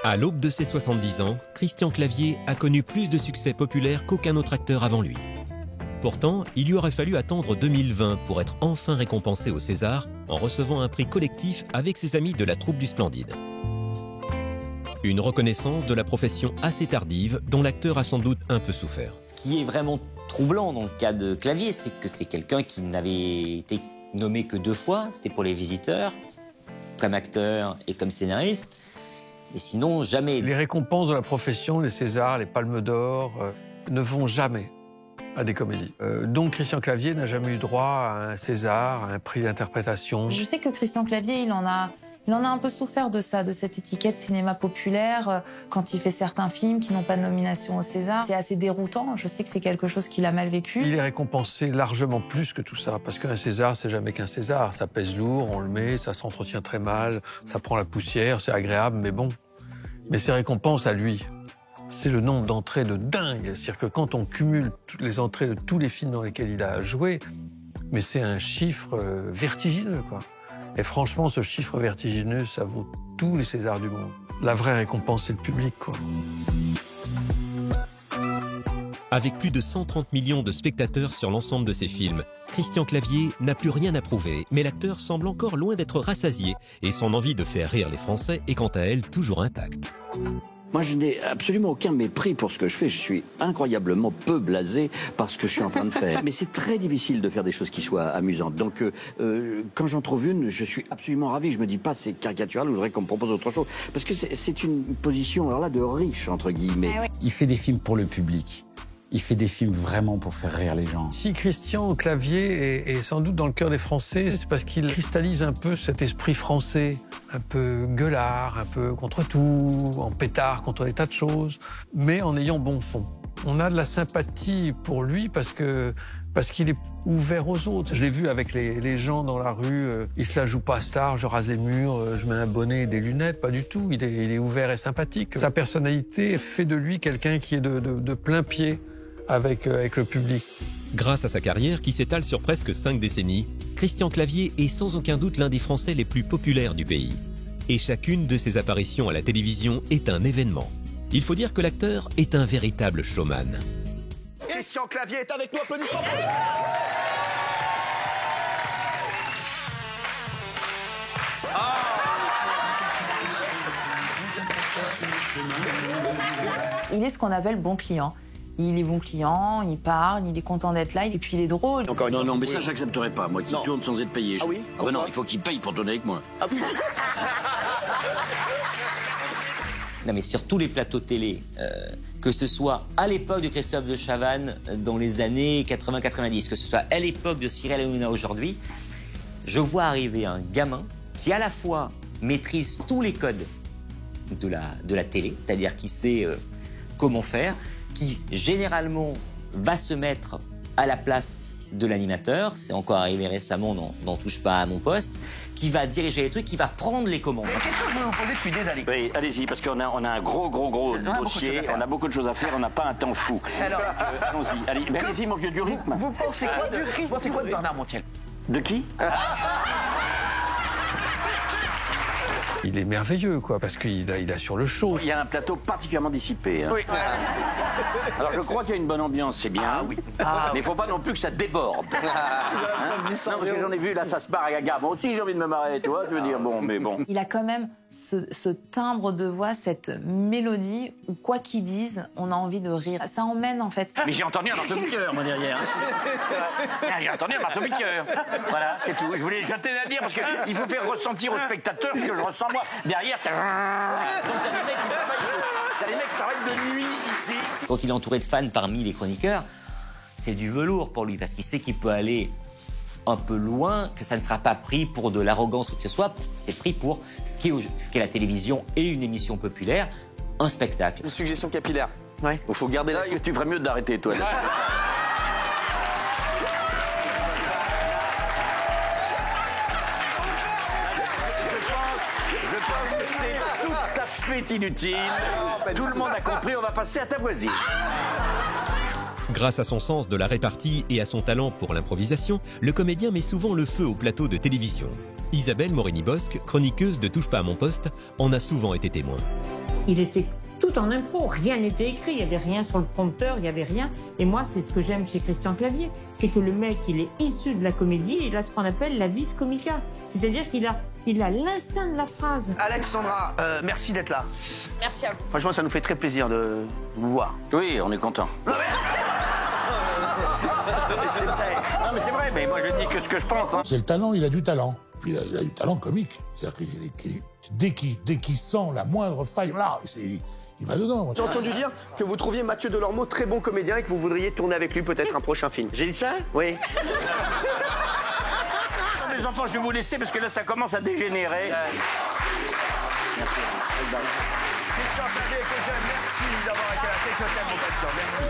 À l'aube de ses 70 ans, Christian Clavier a connu plus de succès populaire qu'aucun autre acteur avant lui. Pourtant, il lui aurait fallu attendre 2020 pour être enfin récompensé au César en recevant un prix collectif avec ses amis de la troupe du Splendide. Une reconnaissance de la profession assez tardive dont l'acteur a sans doute un peu souffert. Ce qui est vraiment troublant dans le cas de Clavier, c'est que c'est quelqu'un qui n'avait été nommé que 2 fois, c'était pour Les Visiteurs, comme acteur et comme scénariste. Et sinon, jamais. Les récompenses de la profession, les Césars, les Palmes d'Or, ne vont jamais à des comédies. Donc Christian Clavier n'a jamais eu droit à un César, à un prix d'interprétation. Je sais que Christian Clavier, il en a un peu souffert de ça, de cette étiquette cinéma populaire, quand il fait certains films qui n'ont pas de nomination au César. C'est assez déroutant, je sais que c'est quelque chose qu'il a mal vécu. Il est récompensé largement plus que tout ça, parce qu'un César, c'est jamais qu'un César. Ça pèse lourd, on le met, ça s'entretient très mal, ça prend la poussière, c'est agréable, mais bon. Mais ses récompenses à lui, c'est le nombre d'entrées de dingue. C'est-à-dire que quand on cumule toutes les entrées de tous les films dans lesquels il a joué, mais c'est un chiffre vertigineux, quoi. Et franchement, ce chiffre vertigineux, ça vaut tous les Césars du monde. La vraie récompense, c'est le public, quoi. Avec plus de 130 millions de spectateurs sur l'ensemble de ses films, Christian Clavier n'a plus rien à prouver, mais l'acteur semble encore loin d'être rassasié et son envie de faire rire les Français est quant à elle toujours intacte. Moi, je n'ai absolument aucun mépris pour ce que je fais. Je suis incroyablement peu blasé par ce que je suis en train de faire. Mais c'est très difficile de faire des choses qui soient amusantes. Donc, quand j'en trouve une, je suis absolument ravi. Je me dis pas c'est caricatural ou je voudrais qu'on me propose autre chose. Parce que c'est une position, alors là, de riche, entre guillemets. Ah ouais. Il fait des films pour le public. Il fait des films vraiment pour faire rire les gens. Si Christian Clavier est sans doute dans le cœur des Français, c'est parce qu'il cristallise un peu cet esprit français, un peu gueulard, un peu contre tout, en pétard contre des tas de choses, mais en ayant bon fond. On a de la sympathie pour lui parce qu'il est ouvert aux autres. Je l'ai vu avec les gens dans la rue, il se la joue pas star, je rase les murs, je mets un bonnet et des lunettes, pas du tout. Il est ouvert et sympathique. Sa personnalité fait de lui quelqu'un qui est de plein pied avec le public. Grâce à sa carrière qui s'étale sur presque 5 décennies, Christian Clavier est sans aucun doute l'un des Français les plus populaires du pays. Et chacune de ses apparitions à la télévision est un événement. Il faut dire que l'acteur est un véritable showman. Christian Clavier est avec nous, applaudissements pour lui. Il est ce qu'on appelle bon client. Il est bon client, il parle, il est content d'être là, et puis il est drôle. Encore une fois, non, mais ça, j'accepterais pas, moi, qui tourne sans être payé. Ah oui? Ah bah non, il faut qu'il paye pour tourner avec moi. Ah oui. Non, mais sur tous les plateaux télé, que ce soit à l'époque de Christophe de Chavannes dans les années 80-90, que ce soit à l'époque de Cyril Hanouna aujourd'hui, je vois arriver un gamin qui à la fois maîtrise tous les codes de la télé, c'est-à-dire qui sait comment faire, qui généralement va se mettre à la place de l'animateur, c'est encore arrivé récemment dans Touche pas à mon poste, qui va diriger les trucs, qui va prendre les commandes. Qu'est-ce que je vais vous poser depuis des années? Oui, allez-y, parce qu'on a un gros dossier, on a beaucoup de choses à faire, on n'a pas un temps fou. Alors, allons-y, allez-y, mon vieux, du rythme. vous pensez quoi du rythme? Vous pensez quoi de Bernard Montiel? De qui? Il est merveilleux, quoi, parce qu'il a sur le show. Il y a un plateau particulièrement dissipé. Hein. Oui. Alors je crois qu'il y a une bonne ambiance, c'est bien. Ah oui. Ah, mais il ne faut pas non plus que ça déborde. Hein? Non, parce que j'en ai vu, là, ça se barre à gaga. Moi aussi, j'ai envie de me marrer, tu vois. Je veux dire, bon, mais bon. Il a quand même ce timbre de voix, cette mélodie, où quoi qu'il dise, on a envie de rire. Ça emmène, en fait. Mais j'ai entendu un marteau-piqueur, moi, derrière. J'ai entendu un marteau-piqueur. Voilà, c'est tout. Je tenais à dire, parce qu'il faut faire ressentir aux spectateurs ce que je ressens, moi. Derrière, donc t'as des mecs qui travaillent, t'as des mecs qui travaillent de nuit, ici. Quand il est entouré de fans parmi les chroniqueurs, c'est du velours pour lui, parce qu'il sait qu'il peut aller un peu loin, que ça ne sera pas pris pour de l'arrogance ou que ce soit, c'est pris pour ce qu'est la télévision et une émission populaire, un spectacle. Une suggestion capillaire. Ouais. Il faut garder la... Tu ferais mieux d'arrêter, toi. C'est tout à fait inutile. Tout le monde a compris, on va passer à ta voisine. Grâce à son sens de la répartie et à son talent pour l'improvisation, le comédien met souvent le feu au plateau de télévision. Isabelle Morini-Bosque, chroniqueuse de Touche pas à mon poste, en a souvent été témoin. Il était tout en impro, rien n'était écrit, il n'y avait rien sur le prompteur, il n'y avait rien. Et moi, c'est ce que j'aime chez Christian Clavier, c'est que le mec, il est issu de la comédie et il a ce qu'on appelle la vis comica. C'est-à-dire qu'il a l'instinct de la phrase. Alexandra, merci d'être là. Merci à vous. Franchement, ça nous fait très plaisir de vous voir. Oui, on est content. C'est vrai. Non, mais c'est vrai, mais moi je dis que ce que je pense. Hein. C'est le talent, il a du talent. Puis il a du talent comique. C'est-à-dire que dès qu'il sent la moindre faille, là, il va dedans. J'ai entendu dire que vous trouviez Mathieu Delormeau très bon comédien et que vous voudriez tourner avec lui peut-être un prochain film. J'ai dit ça? Oui. Les enfants, je vais vous laisser parce que là, ça commence à dégénérer. Christian Clavier, que j'aime, merci d'avoir été là. Je t'aime, mon Christian, merci.